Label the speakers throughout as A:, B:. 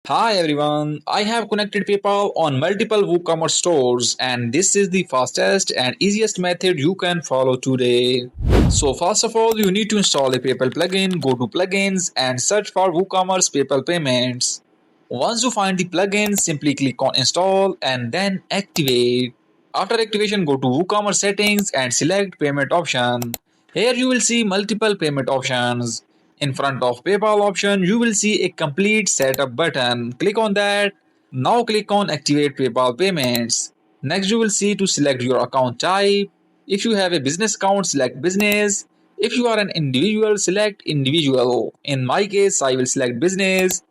A: Hi everyone, I have connected PayPal on multiple WooCommerce stores and this is the fastest and easiest method you can follow today. So first of all, you need to install a PayPal plugin, go to plugins and search for WooCommerce PayPal payments. Once you find the plugin, simply click on install and then activate. After activation, go to WooCommerce settings and select payment option. Here you will see multiple payment options. In front of PayPal option, you will see a complete setup button. Click on that. Now click on activate PayPal payments. Next you will see to select your account type. If you have a business account, select business. If you are an individual, select individual. In my case, I will select business.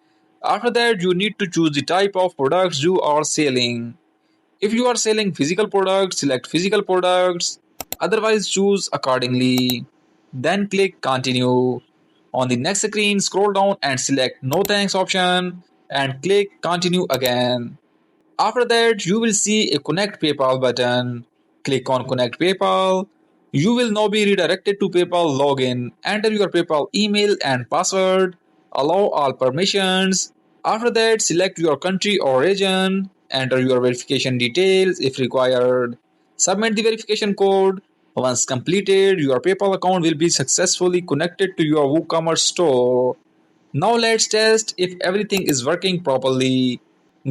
A: After that, you need to choose the type of products you are selling. If you are selling physical products, select physical products. Otherwise, choose accordingly. Then click continue. On the next screen, scroll down and select no thanks option and click continue again. After that, you will see a connect PayPal button. Click on connect PayPal. You will now be redirected to PayPal login. Enter your PayPal email and password. Allow all permissions. After that, select your country or region. Enter your verification details if required. Submit the verification code. Once completed, your PayPal account will be successfully connected to your WooCommerce store. Now let's test if everything is working properly.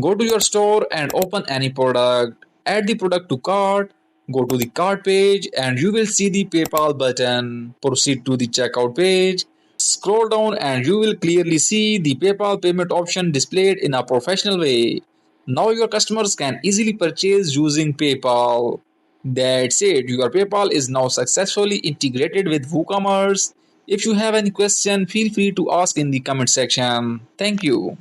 A: Go to your store and open any product. Add the product to cart. Go to the cart page and you will see the PayPal button. Proceed to the checkout page. Scroll down and you will clearly see the PayPal payment option displayed in a professional way. Now your customers can easily purchase using PayPal. That's it. Your PayPal is now successfully integrated with WooCommerce. If you have any question, feel free to ask in the comment section. Thank you.